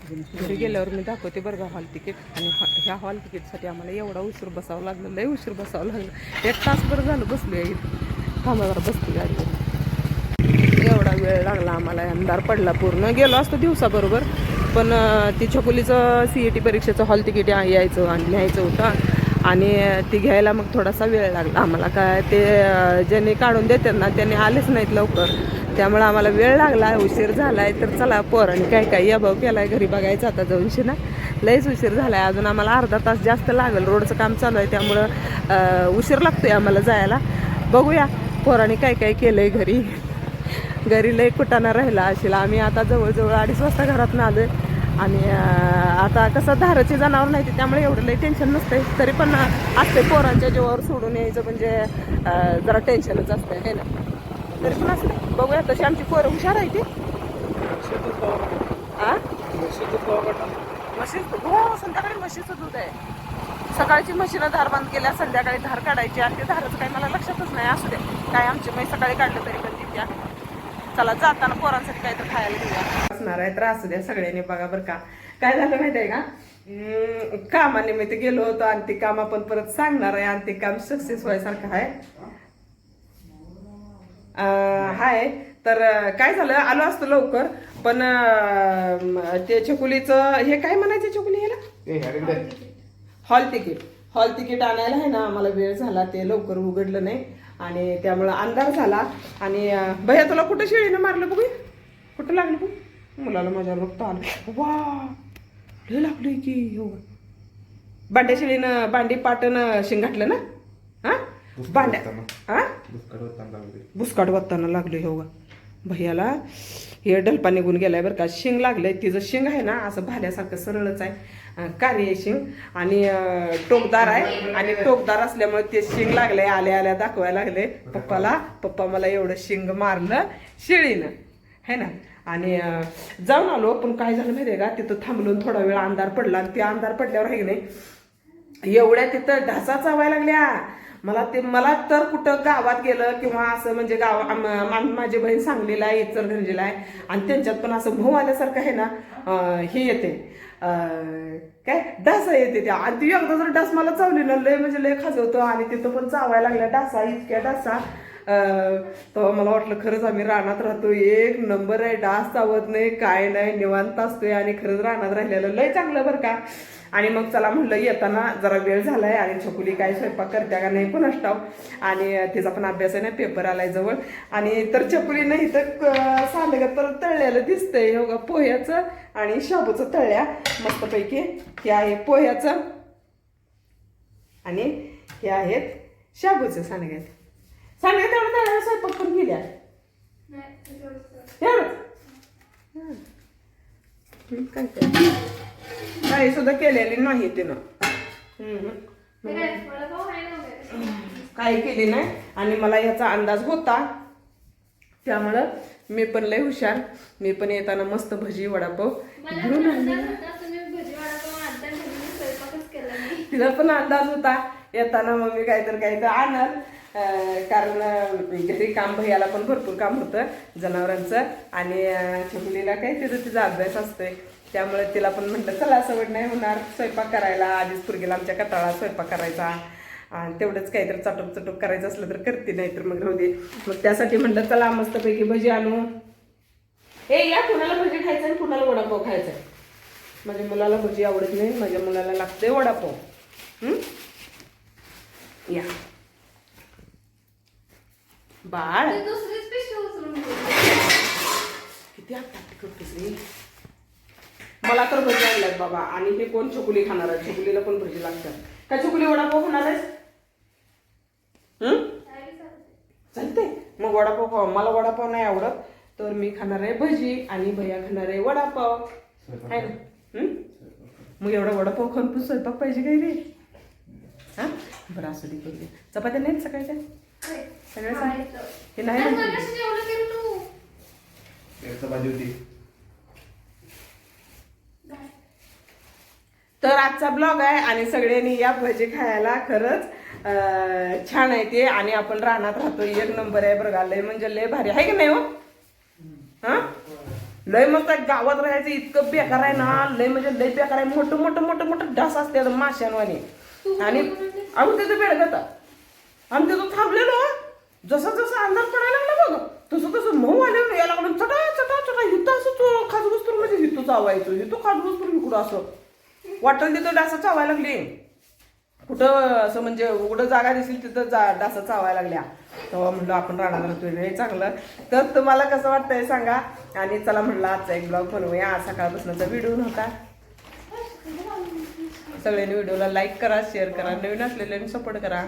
घरी गेल्यावर मी दाखवते बरं का हॉल तिकीट. आणि ह्या हॉल तिकीटसाठी आम्हाला एवढा उशीर बसावं लागलं, लय उशीर बसावं लागलं. 1 तासभर झालं बसलो आहे इथे. थांबावर बसते गाडीवर. एवढा वेळ लागला आम्हाला. अंधार पडला पूर्ण. गेलो असतो दिवसाबरोबर, पण ती छकुलीचं CET परीक्षेचं हॉल तिकीट यायचं आणि न्यायचं होतं, आणि ती घ्यायला मग थोडासा वेळ लागला आम्हाला. काय ते ज्यांनी काढून देतात ना त्यांनी आलेच नाहीत लवकर, त्यामुळे आम्हाला वेळ लागला, उशीर झालाय. तर चला पोरांनी काय काय याभाव केलाय घरी बघायचं आता जाऊनशी ना. लयच उशीर झालाय. अजून आम्हाला अर्धा तास जास्त लागेल. रोडचं काम चालू आहे त्यामुळं उशीर लागतोय आम्हाला जायला. बघूया पोरांनी काय काय केलंय घरी. घरी लय कुटाणा राहिला असेल. आम्ही आता जवळजवळ 2:30 वाजता घरातून आलोय. आणि आता कसं धाराचे जनावर नाही त्यामुळे एवढं लई टेन्शन नसतंय. तरी पण असते पोरांच्या जीवावर सोडून यायचं म्हणजे जरा टेन्शनच असतंय हे ना. तरी पण असते. बघूया तशी आमची पोरं हुशार आहे ती. म्हशीचं हो, संध्याकाळी म्हशीचं दूध आहे. सकाळची म्हशीनं धार बंद केल्या, संध्याकाळी धार काढायची. आणि ते धाराचं काही मला लक्षातच नाही. असू दे काय, आमची म्हैस सकाळी काढलं तरी पण ती त्या. चला जाताना पोरांसाठी काहीतरी खायला घेऊया असणार आहे. तर असू द्या सगळ्यांनी बघा बरं का. काय झालं माहिती आहे का, कामानिमित्त गेलो होतो आणि ते काम आपण परत सांगणार आहे. आणि ते काम सक्सेस व्हायसारखं आहे. हाय तर काय झालं, आलो असतो लवकर, पण ते छकुलीचं हे काय म्हणायचं छकुली ह्याला हॉल तिकीट आणायला आहे ना आम्हाला वेळ झाला. ते लवकर उघडलं नाही आणि त्यामुळं अंधार झाला. आणि भैया तुला कुठं शेळीनं मारलं बघू, कुठं लागलं बघ. मुलाला माझ्या रक्त आलं. वा लय लागलोय की. हो बांड्या शेळीनं बांडी पाटनं शिंग घातलं ना. हा बांड्या हा बुसकाट वागताना लागले. हो भैयाला हे डलपा निघून गेलाय बरं का. शिंग लागलंय. तिचं शिंग आहे ना असं भाल्यासारखं सरळच आहे, कार्य आहे शिंग. आणि टोकदार आहे. आणि टोकदार असल्यामुळे ते शिंग लागलंय. आल्या दाखवायला लागले पप्पाला. पप्पा मला एवढं शिंग मारलं शेळीनं है ना. आणि जाऊन आलो. पण काय झालं माहिती आहे का, तिथं थांबलो थोडा वेळ. अंधार पडला आणि ते अंधार पडल्यावर आहे की नाही एवढ्या तिथं ढासा चावायला लागल्या मला तर कुठं गावात गेलं किंवा असं म्हणजे माझी बहीण सांगलीला आहे, इचलकरंजीला आहे, आणि त्यांच्यात पण असं भाऊ आल्यासारखं आहे ना हे येते काय डासा येते त्या. आणि ती एकदा जर डास मला चावली ना लय म्हणजे लय खाजवतं. आणि तिथं पण चावायला लागल्या डासा, इतक्या डासा. तेव्हा मला वाटलं खरंच आम्ही रानात राहतो. 1 नंबर आहे. डास चावत नाही काय नाही, निवांत असतोय. आणि खरंच रानात राहिलेलं लय चांगलं बरं का. आणि मग चला म्हणलं येताना जरा वेळ झालाय. आणि छकुली काय स्वयंपाक करत्या का नाही पण ठाव. आणि तिचा पण अभ्यास आहे ना, पेपर आलाय जवळ. आणि तर छकुलीनं इथं सांडगं तर तळलेलं दिसतंय. हो पोह्याचं आणि शाबूचं तळल्या मस्तपैकी. हे आहे पोह्याचं आणि हे आहेत शाबूचं सांडग्यात. सांडग्यात तेवढं तळल्याला स्वयंपाक पण केल्या काही सुद्धा केलेली नाही तिनं. काही केली नाही. आणि मला याचा अंदाज होता त्यामुळं मी पण लय हुशार. मी पण येताना मस्त भजी वडापाव घेऊन आले. तिला पण अंदाज होता येताना मम्मी काहीतरी आणल. कारण घरी काम भैयाला पण भरपूर काम होतं जनावरांचं. आणि छकुलीला काय तिचा अभ्यास असतोय त्यामुळे तिला पण म्हटलं चला सवड नाही होणार स्वयंपाक करायला. आधीच पुरगीला आमच्या कटाळा स्वयंपाक करायचा. आणि तेवढंच काहीतरी चटूक करायचं असलं तर करते, नाही तर मग राहू दे. मग त्यासाठी म्हटलं चला मस्तपैकी भजी आणू. या कुणाला भजी खायचं आणि कुणाला वडापाव खायचा. माझ्या मुलाला भजी आवडत नाही, माझ्या मुलाला लागते वडापाव. या बाळ किती आत्ता करतेस रे. मला तर भजी आणल्यात बाबा. आणि हे कोण छकुली खाणार आहे. छकुलीला पण भजी लागतात. काय छकुली वडापाव खाणार आहेस? चालते मग वडापाव खावा. मला वडापाव नाही आवडत तर मी खाणार आहे भजी आणि भैया खाणार आहे वडापाव आहे ना. मग एवढा वडापाव खाऊन तू स्वयंपाक पाहिजे काही रे. हा बरं असू दे करू. चपात्या नाहीत सकाळच्या सगळ्या हे नाही तर आजचा ब्लॉग आहे. आणि सगळ्यांनी या भजी खायला. खरंच छान आहे ते. आणि आपण रानात राहतो 1 नंबर आहे बरं. लय म्हणजे लय भारी आहे की नाही हो. हा लय मस्त आहे. गावात राहायचं इतकं बेकार आहे ना, लय म्हणजे लय बेकार आहे. मोठं मोठं मोठं मोठं डास असते माशांवानी. आणि आम्ही तिथं बेडगत आम्ही तिथं थांबलेलो. जसं जसं अंधार पडायला लागला बघ, तसं तसं मऊ आले यायला लागलं. चटा चटा चटा हिथं असं खाजबस्तूर म्हणजे हिथं चावायचं, हिथं खाजबस्तूर इकडं असं वाटलं. तिथं डास चावायला लागले. कुठं असं म्हणजे उघडं जागा दिसेल तिथं डास चावायला लागल्या. तेव्हा म्हणलं आपण राहणार राहतोय हे चांगलं. तर तुम्हाला कसं वाटतंय सांगा. आणि चला म्हणलं आजचा एक ब्लॉग बनवूया. आज सकाळपासूनचा व्हिडिओ नव्हता. सगळ्यांनी व्हिडिओला लाईक करा, शेअर करा, नवीन असलेल्यांनी सपोर्ट करा.